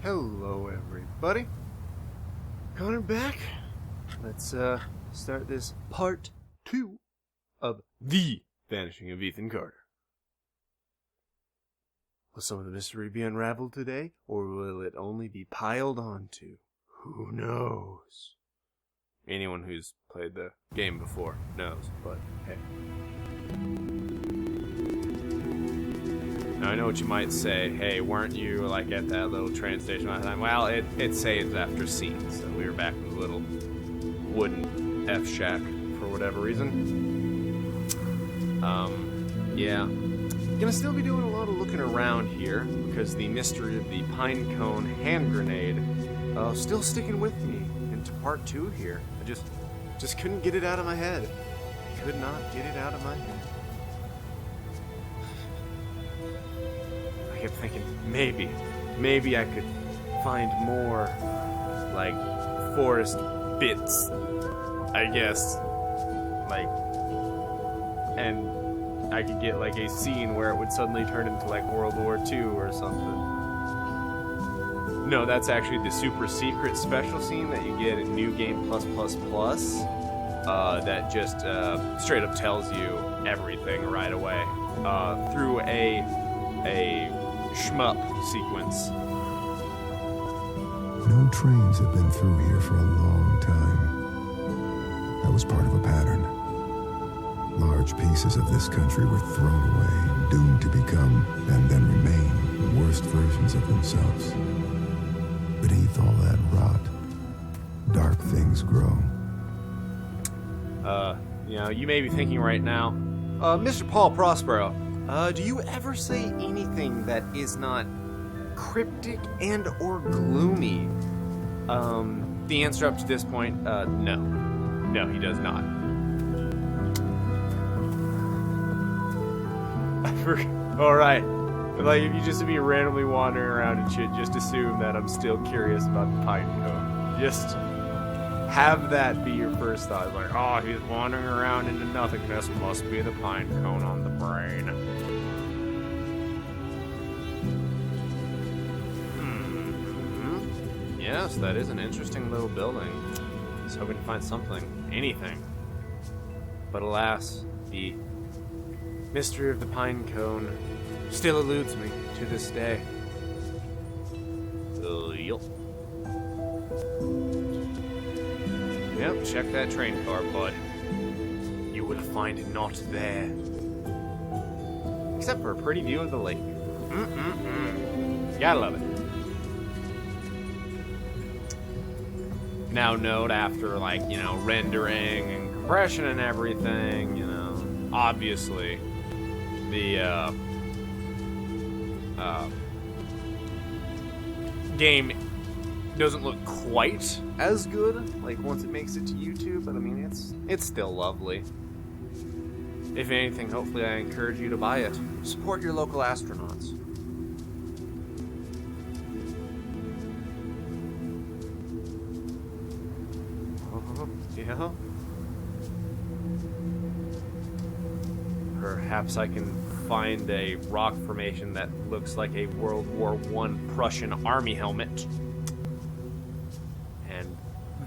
Hello, everybody. Connor back. Let's start this part 2 of The Vanishing of Ethan Carter. Will some of the mystery be unraveled today, or will it only be piled onto? Who knows? Anyone who's played the game before knows, but hey. Now, I know what you might say. Hey, weren't you, like, at that little train station last time? Well, it saves after scene, so we were back in the little wooden F-shack for whatever reason. Yeah. Gonna still be doing a lot of looking around here, because the mystery of the pine cone hand grenade still sticking with me into part 2 here. I just couldn't get it out of my head. Could not get it out of my head. I kept thinking, maybe I could find more, like, forest bits, I guess. Like, and I could get, like, a scene where it would suddenly turn into, like, World War II or something. No, that's actually the super secret special scene that you get in New Game Plus that just straight up tells you everything right away through a shmup sequence. No trains have been through here for a long time. That was part of a pattern. Large pieces of this country were thrown away, doomed to become, and then remain, the worst versions of themselves. Beneath all that rot, dark things grow. You may be thinking right now, Mr. Paul Prospero, do you ever say anything that is not cryptic and or gloomy? The answer up to this point, no. No, he does not. Alright. Like, if you just be randomly wandering around and shit, just assume that I'm still curious about the pine cone. Just have that be your first thought. Like, oh, he's wandering around into nothingness. Must be the pine cone on the brain. Yes, that is an interesting little building. I was hoping to find something. Anything. But alas, the mystery of the pine cone still eludes me to this day. Yep, check that train car, bud. You will find it not there. Except for a pretty view of the lake. Gotta love it. Now note, after, like, rendering and compression and everything, obviously the game doesn't look quite as good, like, once it makes it to YouTube, but I mean, it's still lovely. If anything, hopefully I encourage you to buy it. Support your local astronauts. Yeah. Perhaps I can find a rock formation that looks like a World War I Prussian army helmet. And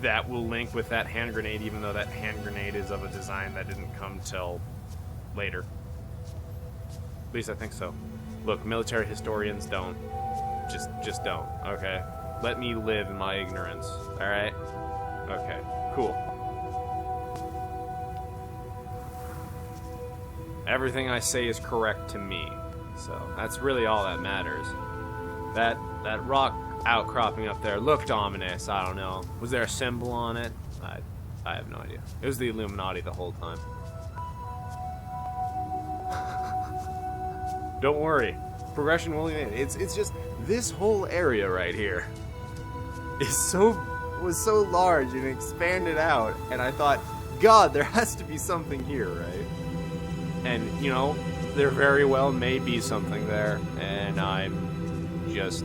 that will link with that hand grenade, even though that hand grenade is of a design that didn't come till later. At least I think so. Look, military historians don't. Just don't, okay? Let me live in my ignorance, alright? Okay, cool. Everything I say is correct to me, so that's really all that matters. That rock outcropping up there looked ominous. I don't know. Was there a symbol on it? I have no idea. It was the Illuminati the whole time. Don't worry, progression will. It's just this whole area right here was so large and expanded out, and I thought, God, there has to be something here, right? And, there very well may be something there, and I'm just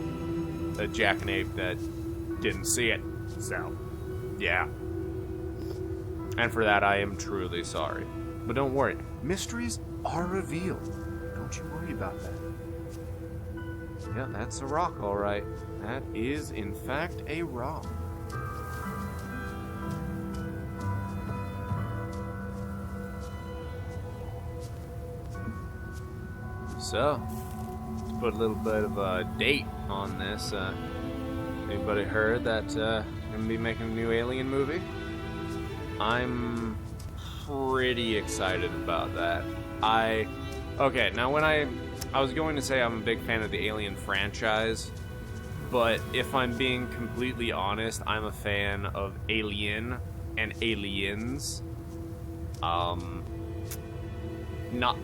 a jackknape that didn't see it. So, yeah. And for that, I am truly sorry. But don't worry, mysteries are revealed. Don't you worry about that. Yeah, that's a rock, all right. That is, in fact, a rock. So, let's put a little bit of a date on this. Anybody heard that gonna be making a new Alien movie? I'm pretty excited about that. Okay, now when I was going to say I'm a big fan of the Alien franchise, but if I'm being completely honest, I'm a fan of Alien and Aliens. Not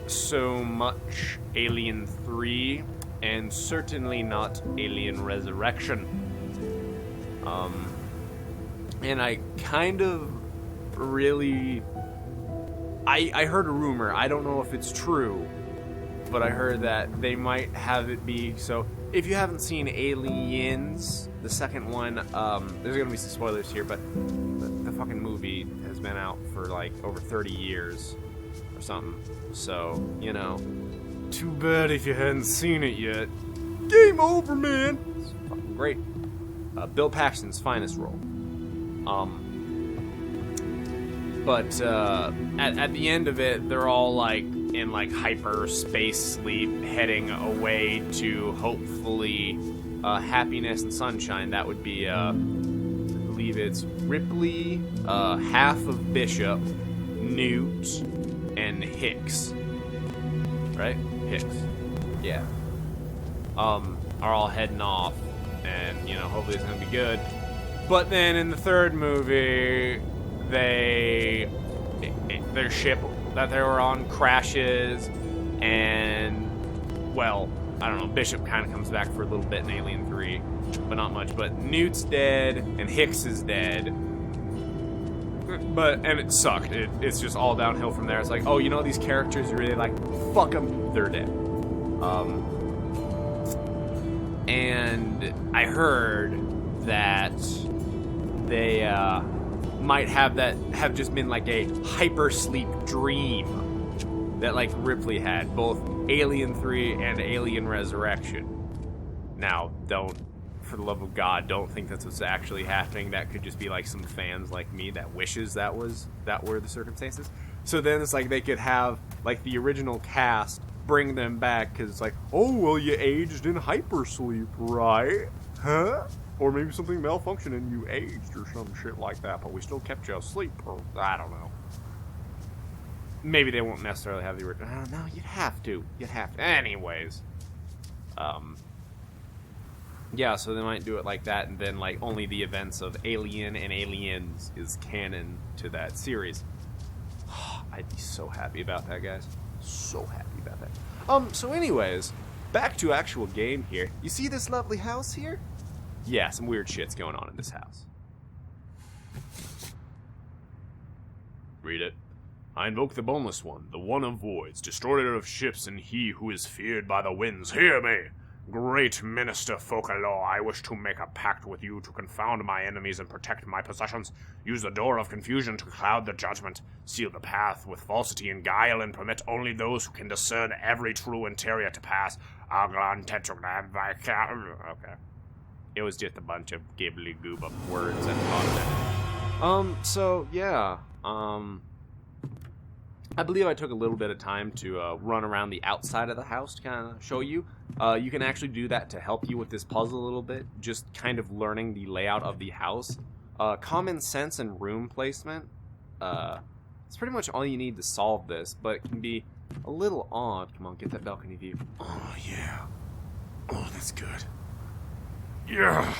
so much Alien 3, and certainly not Alien Resurrection. And I kind of really... I heard a rumor, I don't know if it's true, but I heard that they might have it be, so if you haven't seen Aliens, the second one, there's gonna be some spoilers here, but the fucking movie has been out for like over 30 years or something, so, you know, too bad if you hadn't seen it yet. Game over, man! It's fucking great. Bill Paxton's finest role. But at the end of it, they're all like in like hyperspace sleep, heading away to hopefully happiness and sunshine. That would be, I believe it's Ripley, half of Bishop, Newt, and Hicks. Right? Hicks. Yeah. Are all heading off, and you know, hopefully it's gonna be good. But then in the third movie, their ship that they were on crashes, and, well, I don't know, Bishop kind of comes back for a little bit in Alien 3, but not much. But Newt's dead, and Hicks is dead. And it sucked. It's just all downhill from there. It's like, oh, you know these characters you really like? Fuck them, they're dead. And I heard that they, might have just been like a hypersleep dream that like Ripley had, both Alien 3 and Alien Resurrection. Now, for the love of God, don't think that's what's actually happening. That could just be like some fans like me that wishes that were the circumstances. So then it's like they could have like the original cast bring them back, because it's like, oh, well, you aged in hypersleep, right? Huh? Or maybe something malfunctioned and you aged or some shit like that, but we still kept you asleep, or I don't know. Maybe they won't necessarily have the original. I don't know, you'd have to. Anyways. Yeah, so they might do it like that, and then like only the events of Alien and Aliens is canon to that series. I'd be so happy about that, guys. So happy about that. So anyways, back to actual game here. You see this lovely house here? Yeah, some weird shit's going on in this house. Read it. I invoke the Boneless One, the One of Voids, destroyer of ships, and he who is feared by the winds. Hear me! Great Minister Focalor, I wish to make a pact with you to confound my enemies and protect my possessions. Use the door of confusion to cloud the judgment. Seal the path with falsity and guile, and permit only those who can discern every true interior to pass. Okay. It was just a bunch of gibbly-goob of words and content. So, yeah. I believe I took a little bit of time to run around the outside of the house to kind of show you. You can actually do that to help you with this puzzle a little bit, just kind of learning the layout of the house. Common sense and room placement. It's pretty much all you need to solve this, but it can be a little odd. Come on, get that balcony view. Oh, yeah. Oh, that's good. Yeah.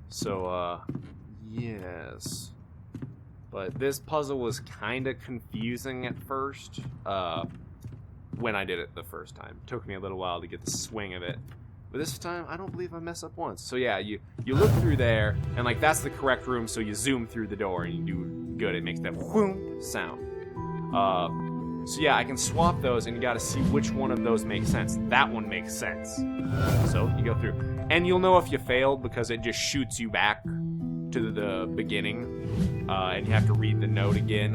So, yes. But this puzzle was kind of confusing at first, when I did it the first time. It took me a little while to get the swing of it. But this time, I don't believe I mess up once. So yeah, you look through there, and like that's the correct room, so you zoom through the door, and you do good. It makes that whoom sound. So yeah, I can swap those, and you gotta see which one of those makes sense. That one makes sense. So you go through. And you'll know if you failed, because it just shoots you back to the beginning. And you have to read the note again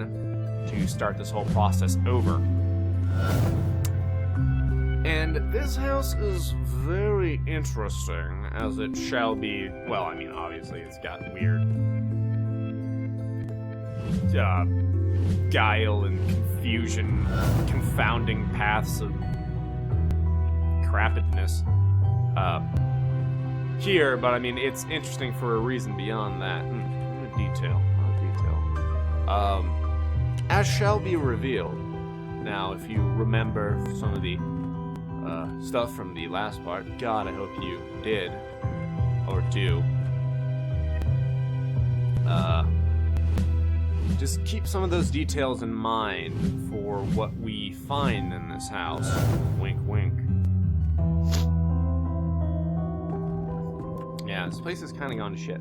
to start this whole process over. And And this house is very interesting, as it shall be. Well, I mean, obviously it's got weird guile and confusion, confounding paths of crapidness here, but I mean, it's interesting for a reason beyond that. What a detail. As shall be revealed. Now, if you remember some of the stuff from the last part, God, I hope you did, or do. Just keep some of those details in mind for what we find in this house. Wink, wink. Yeah, this place has kind of gone to shit.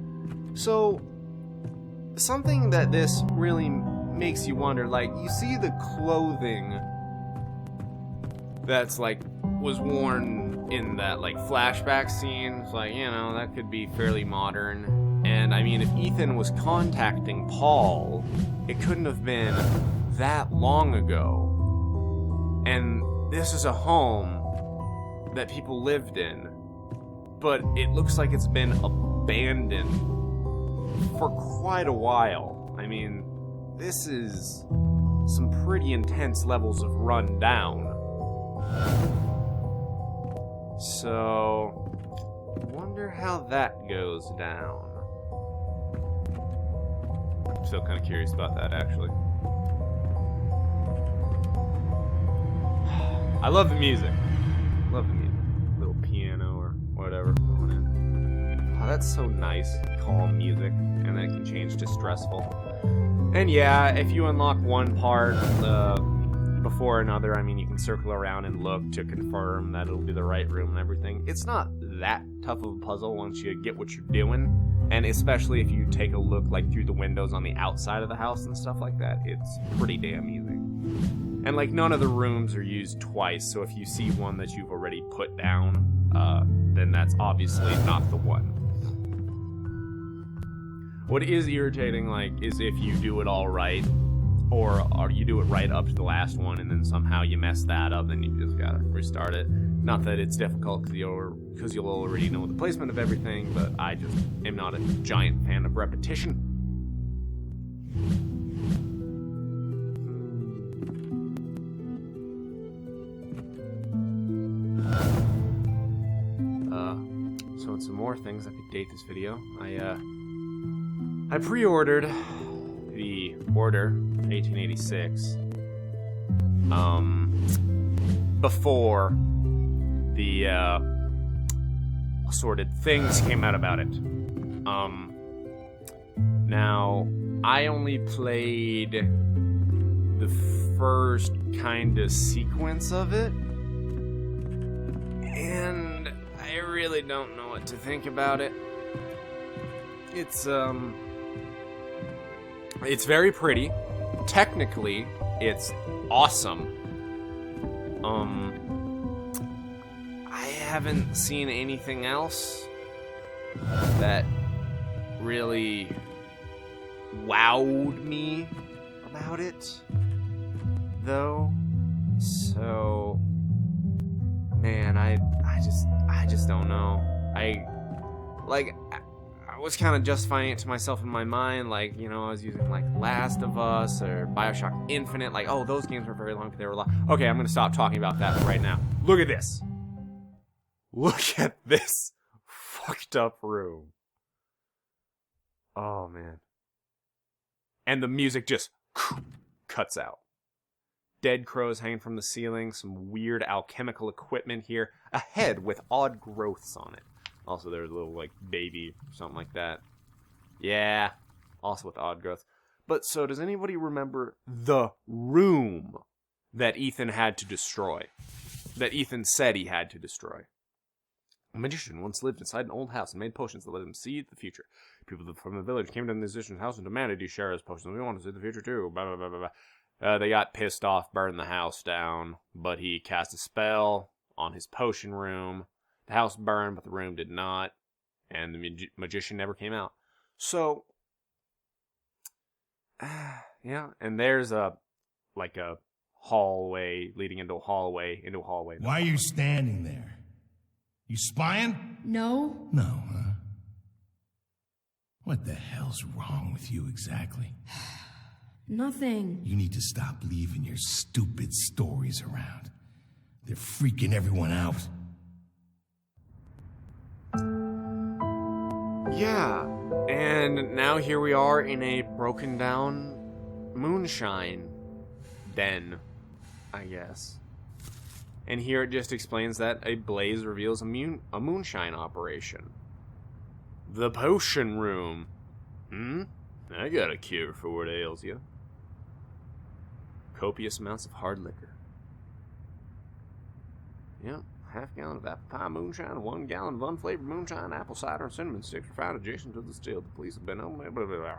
So, something that this really makes you wonder, like, you see the clothing that's, like, was worn in that, like, flashback scene. It's like, you know, that could be fairly modern. And, I mean, if Ethan was contacting Paul, it couldn't have been that long ago. And this is a home that people lived in. But it looks like it's been abandoned for quite a while. I mean, this is some pretty intense levels of rundown. So, wonder how that goes down. I'm still kind of curious about that, actually. I love the music. Little piano or whatever going in. Oh, that's so nice. Calm music. And then it can change to stressful. And yeah, if you unlock one part before another, I mean, you can circle around and look to confirm that it'll be the right room and everything. It's not that tough of a puzzle once you get what you're doing. And especially if you take a look like through the windows on the outside of the house and stuff like that, it's pretty damn easy. And like none of the rooms are used twice, so if you see one that you've already put down, then that's obviously not the one. What is irritating, like, is if you do it all right, or you do it right up to the last one, and then somehow you mess that up, then you just gotta restart it. Not that it's difficult, because you'll already know the placement of everything, but I just am not a giant fan of repetition. So in some more things that could date this video, I pre-ordered the Order 1886 before the assorted things came out about it. Now I only played the first kind of sequence of it, and I really don't know what to think about it. It's very pretty. Technically, it's awesome. I haven't seen anything else that really wowed me about it, though. So, man, I just don't know. I was kind of justifying it to myself in my mind, like, you know, I was using, like, Last of Us or Bioshock Infinite, like, oh, those games were very long, but they were long. Okay, I'm gonna stop talking about that right now. Look at this. Look at this fucked up room. Oh, man. And the music just cuts out. Dead crows hanging from the ceiling, some weird alchemical equipment here, a head with odd growths on it. Also, there's a little, like, baby or something like that. Yeah, also with odd growth. But, so, does anybody remember the room that Ethan had to destroy? That Ethan said he had to destroy? A magician once lived inside an old house and made potions that let him see the future. People from the village came to the musician's house and demanded he share his potions. We want to see the future, too. Blah, blah, blah, blah, blah. They got pissed off, burned the house down, but he cast a spell on his potion room. The house burned, but the room did not, and the magician never came out. So, yeah, and there's a hallway leading into a hallway into a hallway. Why are you standing there? You spying? No. No, huh? What the hell's wrong with you exactly? Nothing. You need to stop leaving your stupid stories around. They're freaking everyone out. Yeah, and now here we are in a broken down moonshine den, I guess. And here it just explains that a blaze reveals a moonshine operation. The potion room. I got a cure for what ails you. Copious amounts of hard liquor. Yep, half gallon of apple pie moonshine, 1 gallon of unflavored moonshine, apple cider, and cinnamon sticks were found adjacent to the still. The police have been on blah, blah, blah, blah.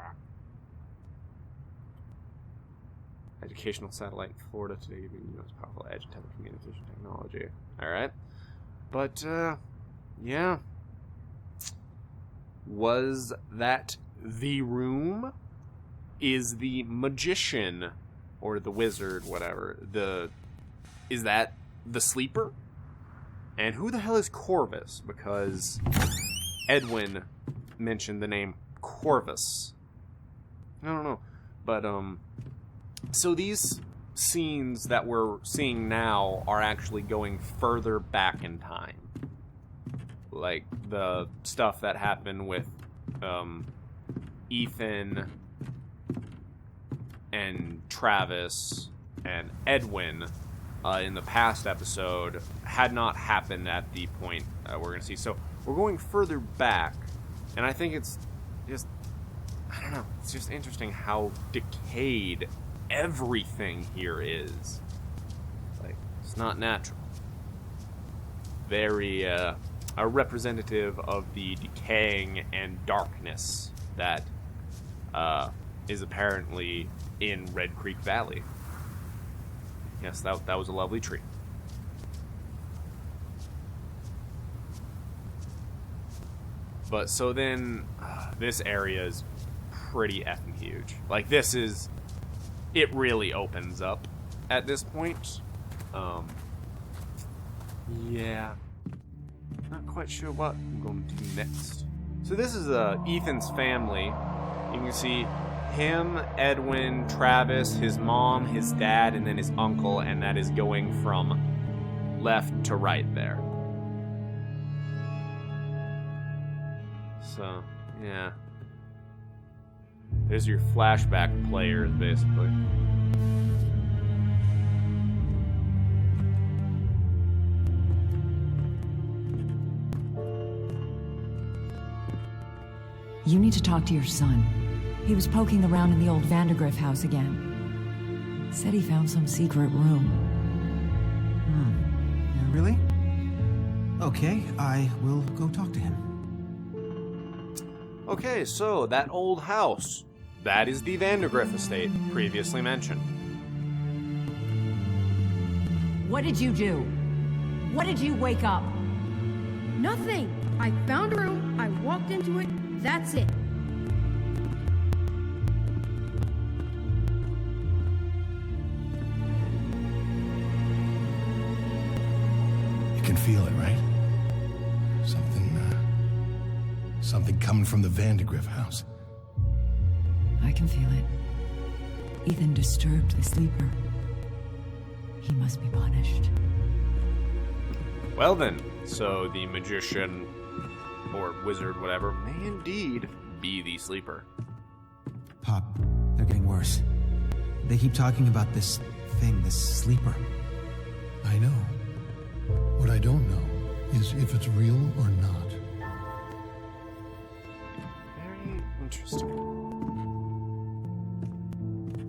Educational satellite in Florida today, giving the most powerful edge in telecommunication technology. Alright. But, yeah. Was that the room? Is the magician, or the wizard, whatever, is that the sleeper? And who the hell is Corvus? Because Edwin mentioned the name Corvus. I don't know. But, so these scenes that we're seeing now are actually going further back in time. Like, the stuff that happened with, Ethan and Travis and Edwin in the past episode had not happened at the point we're going to see. So we're going further back, and I think it's just, I don't know, it's just interesting how decayed everything here is. Like, it's not natural. Very, a representative of the decaying and darkness that is apparently in Red Creek Valley. Yes, that was a lovely tree. But so then, this area is pretty effing huge. Like, this is, it really opens up at this point. Yeah. Not quite sure what I'm going to do next. So this is Ethan's family. You can see him, Edwin, Travis, his mom, his dad, and then his uncle, and that is going from left to right there. So, yeah. There's your flashback players, basically. You need to talk to your son. He was poking around in the old Vandergriff house again. Said he found some secret room. Yeah, really? Okay, I will go talk to him. Okay, so that old house. That is the Vandergriff estate, previously mentioned. What did you do? What did you wake up? Nothing. I found a room, I walked into it, that's it. You can feel it, right? Something coming from the Vandergriff house. I can feel it. Ethan disturbed the sleeper. He must be punished. Well then, so the magician, or wizard, whatever, may indeed be the sleeper. Pop, they're getting worse. They keep talking about this thing, this sleeper. I know. What I don't know is if it's real or not. Very interesting.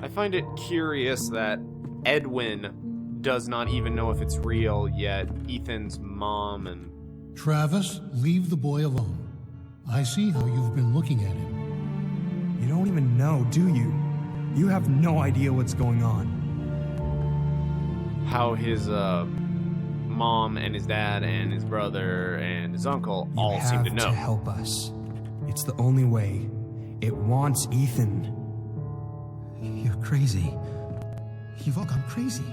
I find it curious that Edwin does not even know if it's real, yet Ethan's mom and... Travis, leave the boy alone. I see how you've been looking at him. You don't even know, do you? You have no idea what's going on. How his mom and his dad and his brother and his uncle all seem to know. You have to help us. It's the only way. It wants Ethan. You're crazy. You've all gone crazy.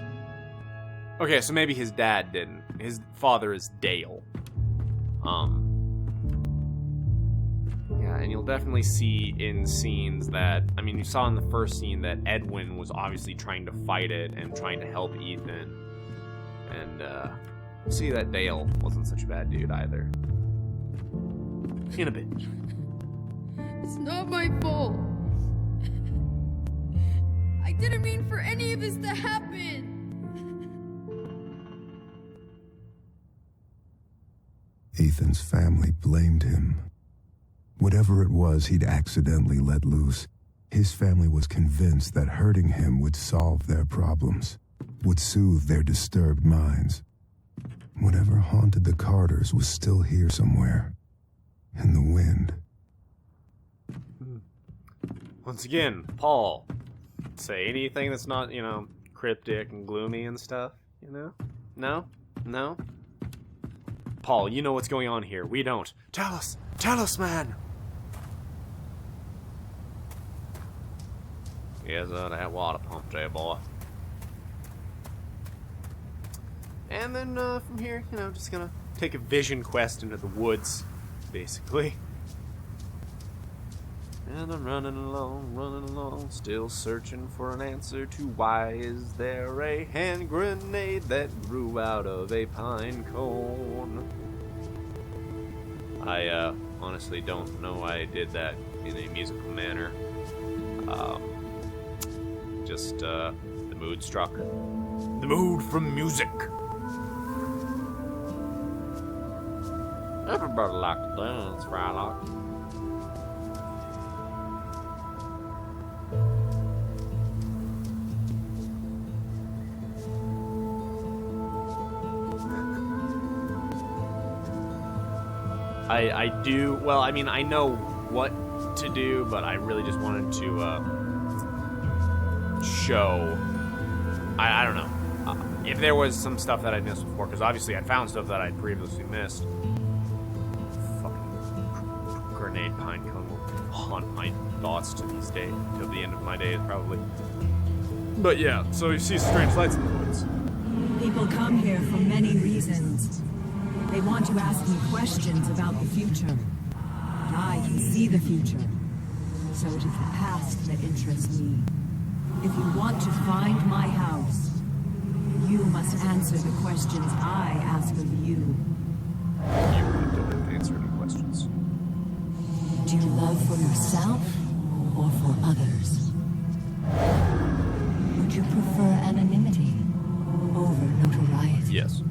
Okay, so maybe his dad didn't. His father is Dale. Yeah, and you'll definitely see in scenes that, I mean, you saw in the first scene that Edwin was obviously trying to fight it and trying to help Ethan. And, you'll see that Dale wasn't such a bad dude either. In a bit. It's not my fault. I didn't mean for any of this to happen. Ethan's family blamed him. Whatever it was he'd accidentally let loose, his family was convinced that hurting him would solve their problems, would soothe their disturbed minds. Whatever haunted the Carters was still here somewhere, in the wind. Once again, Paul, say anything that's not, you know, cryptic and gloomy and stuff, you know? No? No? Paul, you know what's going on here. We don't. Tell us, man! Yes, that water pump there, boy. And then, from here, you know, just gonna take a vision quest into the woods, basically. And I'm running along, still searching for an answer to why is there a hand grenade that grew out of a pine cone. I honestly don't know why I did that in a musical manner. Just the mood struck. The mood from music. Everybody like to dance, Frylock. I do, well, I mean, I know what to do, but I really just wanted to show, I don't know, if there was some stuff that I missed before, because obviously I found stuff that I'd previously missed. Fucking grenade pine cone will haunt my thoughts to these days, till the end of my days, probably. But yeah, so you see strange lights in the woods. People come here for many reasons. They want to ask me questions about the future. But I can see the future. So it is the past that interests me. If you want to find my house, you must answer the questions I ask of you. You really don't have to answer any questions. Do you love for yourself or for others? Would you prefer anonymity over notoriety? Yes.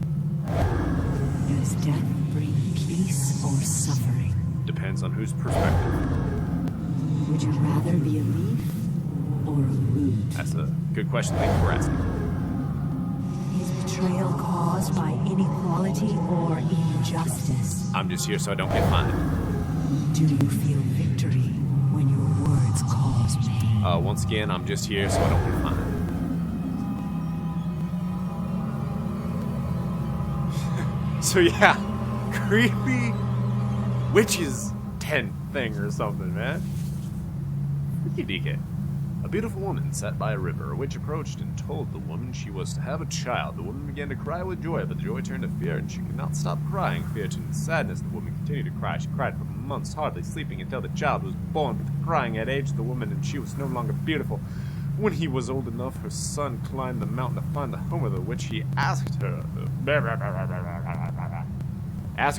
Does death bring peace or suffering? Depends on whose perspective. Would you rather be a leaf or a root? That's a good question. Thank you for asking. Is betrayal caused by inequality or injustice? I'm just here so I don't get fined. Do you feel victory when your words cause pain? Once again, I'm just here so I don't get fined. So yeah, creepy witch's tent thing or something, man. Freaky DK. A beautiful woman sat by a river. A witch approached and told the woman she was to have a child. The woman began to cry with joy, but the joy turned to fear, and she could not stop crying. Fear turned to sadness. The woman continued to cry. She cried for months, hardly sleeping, until the child was born. But the crying had aged the woman, and she was no longer beautiful. When he was old enough, her son climbed the mountain to find the home of the witch. He asked her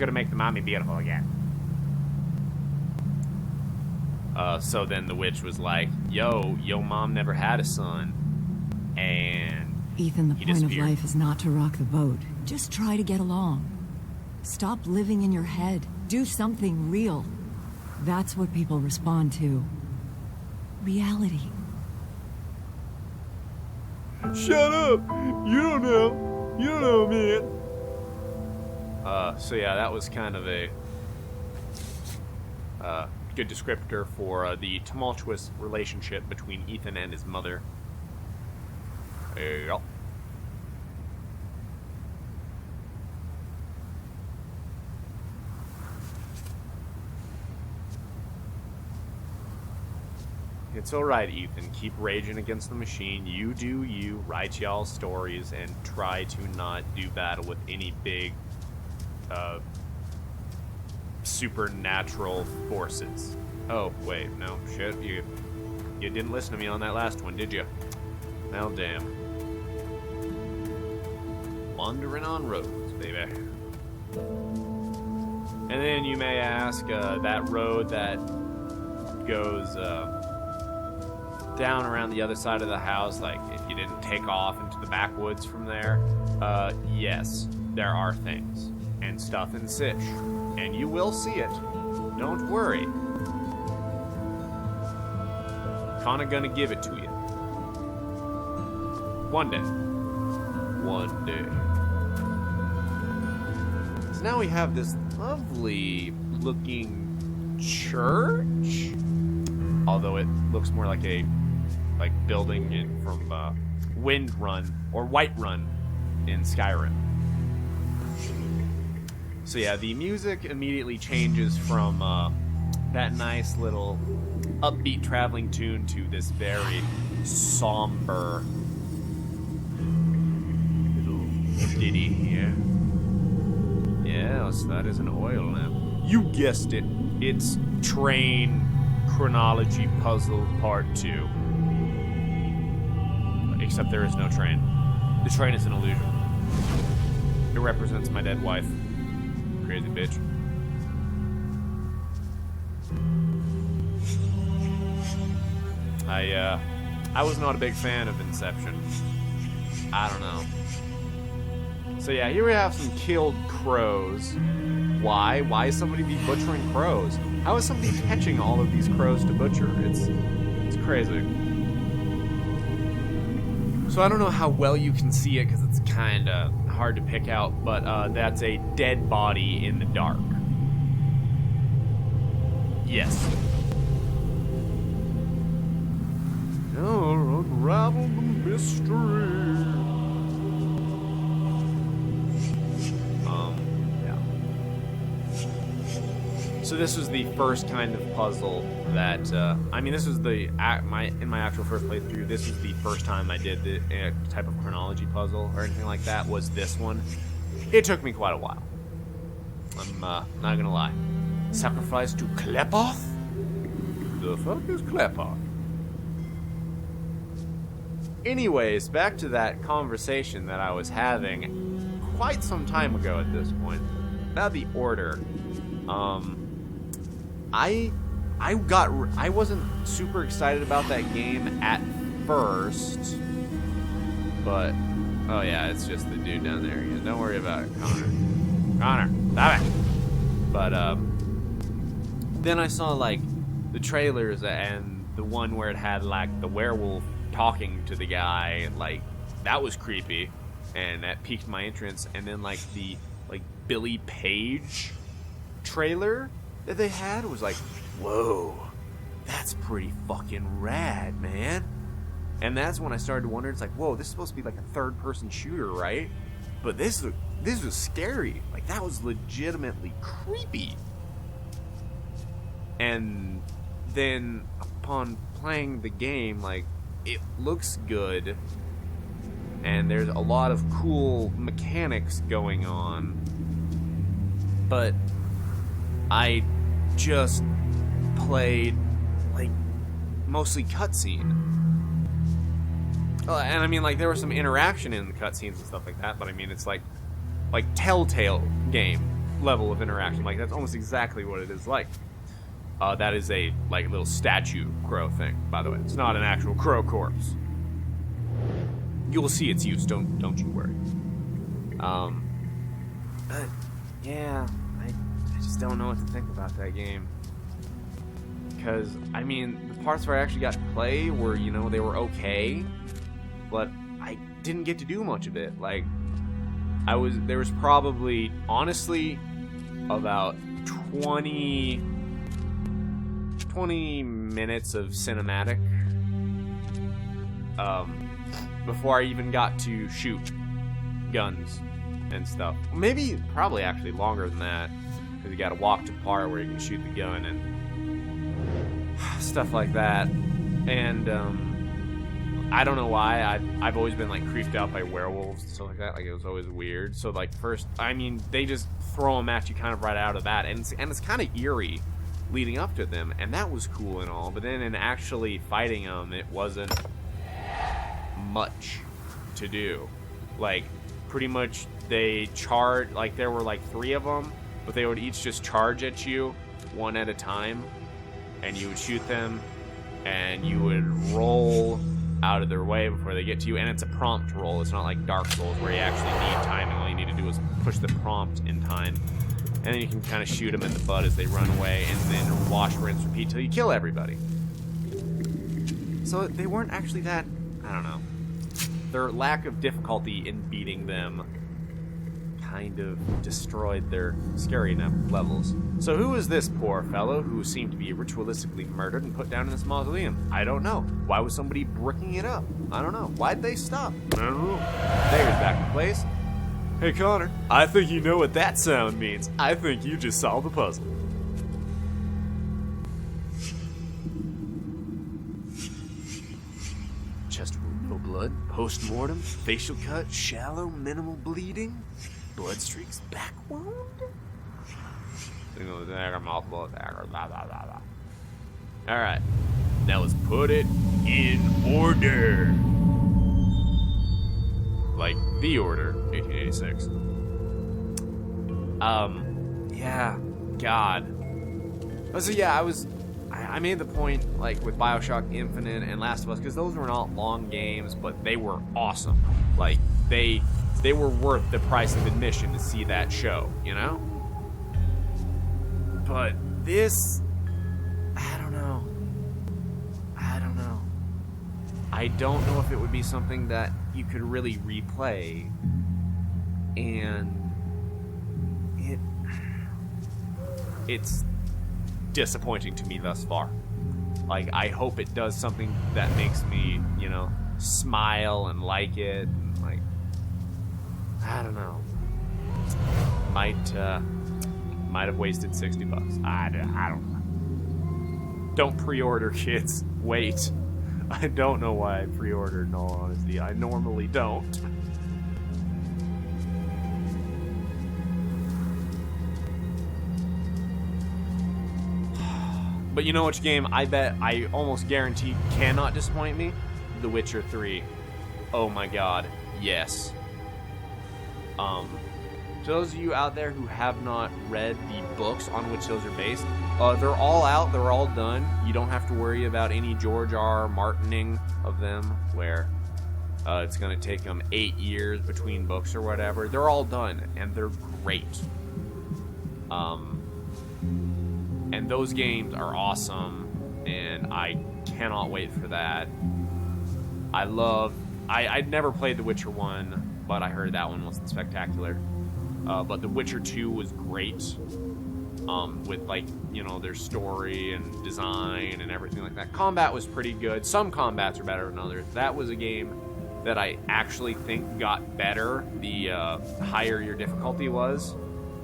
to make the mommy beautiful again. So then the witch was like, yo, mom never had a son. And Ethan, the he point of disappeared. life is not to rock the boat. Just try to get along. Stop living in your head. Do something real. That's what people respond to. Reality. Shut up! You don't know. You don't know, man. So yeah, that was kind of a good descriptor for the tumultuous relationship between Ethan and his mother. There you go. It's alright, Ethan. Keep raging against the machine. You do you. Write y'all stories and try to not do battle with any big, supernatural forces. Oh, wait. No, shit. You didn't listen to me on that last one, did you? Well, damn. Wandering on roads, baby. And then you may ask, that road that goes, down around the other side of the house, like if you didn't take off into the backwoods from there, yes, there are things and stuff in Sish, and you will see it. Don't worry. Kinda gonna give it to you. One day. One day. So now we have this lovely looking church, although it looks more like a building from Wind Run or White Run in Skyrim. So yeah, the music immediately changes from that nice little upbeat traveling tune to this very somber little ditty here. Yes, that is an oil lamp. You guessed it. It's Train Chronology Puzzle Part 2. Except there is no train. The train is an illusion. It represents my dead wife. Crazy bitch. I was not a big fan of Inception. I don't know. So yeah, here we have some killed crows. Why? Why is somebody be butchering crows? How is somebody catching all of these crows to butcher? It's crazy. So I don't know how well you can see it because it's kind of hard to pick out, but that's a dead body in the dark. Yes. Now unravel the mystery. Yeah. So this was the first kind of puzzle that, I mean, this was in my actual first playthrough, this was the first time I did the type of chronology puzzle or anything like that, was this one. It took me quite a while. I'm not gonna lie. Sacrifice to Klepoth? The fuck is Klepoth? Anyways, back to that conversation that I was having quite some time ago at this point about the Order. I wasn't super excited about that game at first, but oh yeah, it's just the dude down there again. Don't worry about it, Connor, stop it. But then I saw like the trailers and the one where it had like the werewolf talking to the guy, like that was creepy, and that piqued my interest. And then like the Billy Page trailer that they had was like, whoa, that's pretty fucking rad, man. And that's when I started to wonder, it's like, whoa, this is supposed to be like a third-person shooter, right? But this was scary. Like, that was legitimately creepy. And then upon playing the game, like, it looks good, and there's a lot of cool mechanics going on, but I just played like mostly cutscene. And I mean, like, there was some interaction in the cutscenes and stuff like that, but I mean, it's like Telltale game level of interaction. Like, that's almost exactly what it is like. That is a like little statue crow thing, by the way. It's not an actual crow corpse. You'll see its use. Don't you worry. But yeah, I just don't know what to think about that game. Because I mean, the parts where I actually got to play were, you know, they were okay, but I didn't get to do much of it. Like, there was probably honestly about 20 minutes of cinematic before I even got to shoot guns and stuff. Probably actually longer than that, because you gotta walk to the part where you can shoot the gun and stuff like that. And I don't know why I've always been like creeped out by werewolves and stuff like that. Like it was always weird. So like first, I mean, they just throw them at you kind of right out of that, and it's kind of eerie leading up to them, and that was cool and all. But then in actually fighting them, it wasn't much to do. Like pretty much they charge, like there were like 3 of them, but they would each just charge at you one at a time, and you would shoot them, and you would roll out of their way before they get to you. And it's a prompt roll. It's not like Dark Souls where you actually need timing. All you need to do is push the prompt in time, and then you can kind of shoot them in the butt as they run away, and then wash, rinse, repeat till you kill everybody. So they weren't actually that, I don't know. Their lack of difficulty in beating them kind of destroyed their scary levels. So who is this poor fellow who seemed to be ritualistically murdered and put down in this mausoleum? I don't know. Why was somebody bricking it up? I don't know. Why'd they stop? I don't know. There's back in place. Hey Connor, I think you know what that sound means. I think you just solved the puzzle. Chest wound, no blood. Post-mortem, facial cut, shallow, minimal bleeding. Blood streaks, back wound? Single attacker, multiple attacker, blah, blah, blah, blah. Alright. Now let's put it in order. Like The Order, 1886. Yeah, God. So yeah, I made the point, like, with Bioshock Infinite and Last of Us, because those were not long games, but they were awesome. Like, they were worth the price of admission to see that show, you know? But this, I don't know. I don't know if it would be something that you could really replay, and it's disappointing to me thus far. Like, I hope it does something that makes me, you know, smile and like it, and like, I don't know. Might have wasted $60. I don't know. Don't pre-order, kids. Wait. I don't know why I pre-ordered, in all honesty. I normally don't. But you know which game I bet I almost guarantee cannot disappoint me? The Witcher 3. Oh my god. Yes. To those of you out there who have not read the books on which those are based, they're all out, they're all done. You don't have to worry about any George R. Martining of them, where it's going to take them 8 years between books or whatever. They're all done, and they're great. And those games are awesome, and I cannot wait for that. I'd never played The Witcher 1, but I heard that one wasn't spectacular. But The Witcher 2 was great, with, like, you know, their story and design and everything like that. Combat was pretty good. Some combats are better than others. That was a game that I actually think got better the higher your difficulty was,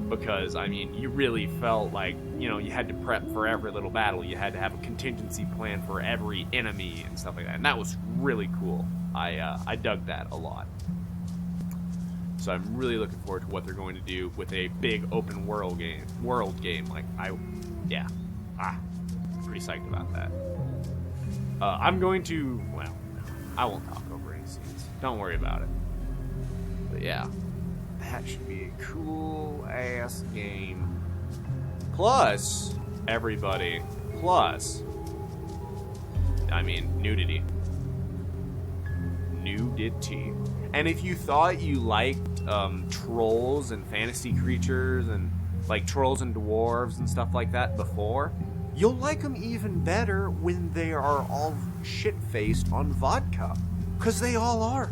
because, I mean, you really felt like, you know, you had to prep for every little battle. You had to have a contingency plan for every enemy and stuff like that, and that was really cool. I dug that a lot. So I'm really looking forward to what they're going to do with a big open world game. Like, pretty psyched about that. I'm going to, well, I won't talk over any scenes. Don't worry about it. But yeah, that should be a cool ass game. Plus, everybody, I mean, nudity. And if you thought you liked trolls and fantasy creatures and like trolls and dwarves and stuff like that before, you'll like them even better when they are all shit-faced on vodka, because they all are.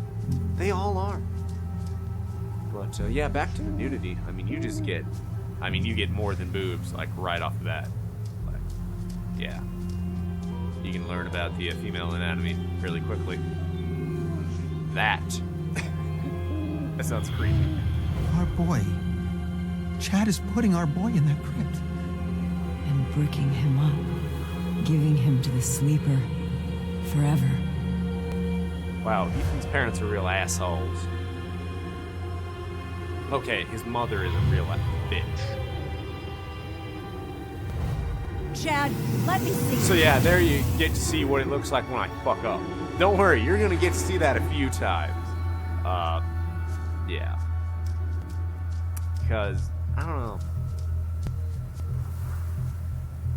But yeah, back to the nudity. I mean, you get more than boobs, like, right off the bat. But yeah, you can learn about the female anatomy fairly quickly. That sounds creepy. Our boy. Chad is putting our boy in that crypt. And bricking him up, giving him to the sleeper, forever. Wow, Ethan's parents are real assholes. Okay, his mother is a real bitch. Chad, let me see. So yeah, there you get to see what it looks like when I fuck up. Don't worry, you're gonna get to see that a few times. Yeah. Because, I don't know.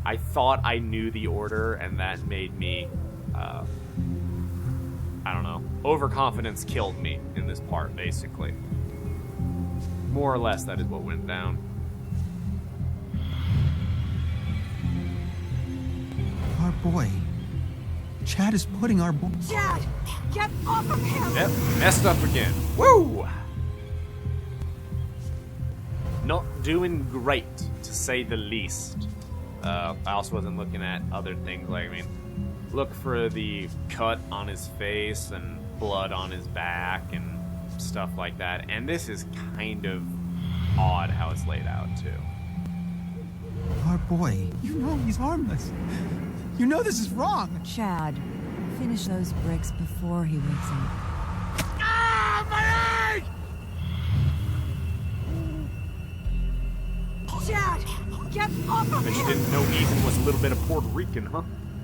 I thought I knew the order, and that made me, I don't know. Overconfidence killed me in this part, basically. More or less, that is what went down. Our boy. Chad is putting our boy. Chad, get off of him! Yep, messed up again. Woo! Not doing great, to say the least. I also wasn't looking at other things, like, I mean, look for the cut on his face and blood on his back and stuff like that. And this is kind of odd how it's laid out, too. Our boy. You know he's harmless. You know this is wrong. Chad, finish those bricks before he wakes up. Ah, my eye! Chad, get off of Bet you didn't know Ethan was a little bit of Puerto Rican, huh?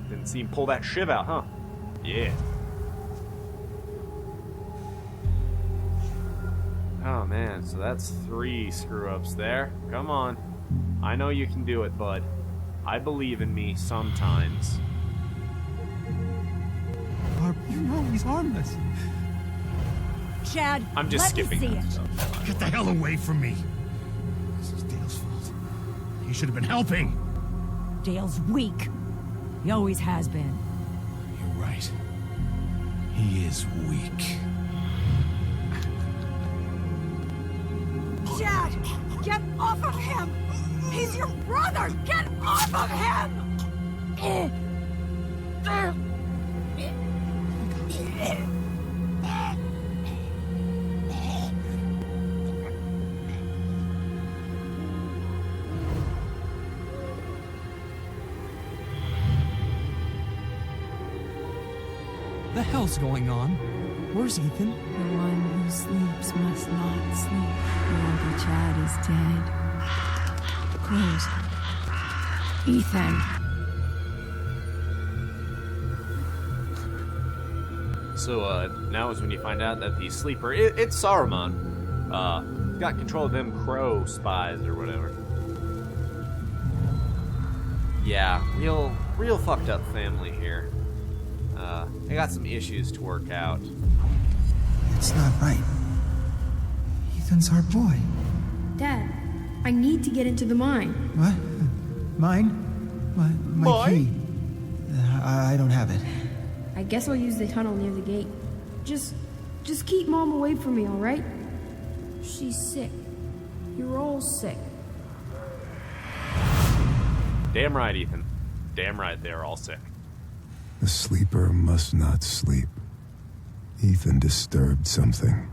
Didn't see him pull that shiv out, huh? Yeah. Oh man, so that's 3 screw-ups there. Come on. I know you can do it, bud. I believe in me sometimes. You know he's harmless. Chad, I'm just let skipping me see that it. stuff. Get the hell away from me. This is Dale's fault. He should have been helping. Dale's weak. He always has been. You're right. He is weak. Chad, get off of him! He's your brother! Get off of him! The hell's going on? Where's Ethan? The one who sleeps must not sleep. Yogi Chad is dead. Close. Ethan. So, now is when you find out that the sleeper, it's Saruman, got control of them crow spies or whatever. Yeah, real fucked up family here. They got some issues to work out. It's not right. Ethan's our boy. Dad, I need to get into the mine. What? Mine? My key. I don't have it. I guess I'll use the tunnel near the gate. Just keep Mom away from me, all right? She's sick. You're all sick. Damn right, Ethan. Damn right, they're all sick. The sleeper must not sleep. Ethan disturbed something.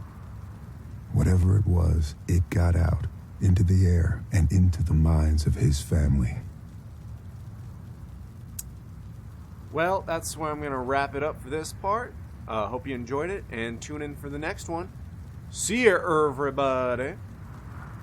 Whatever it was, it got out, into the air, and into the minds of his family. Well, that's where I'm going to wrap it up for this part. Hope you enjoyed it, and tune in for the next one. See ya, everybody.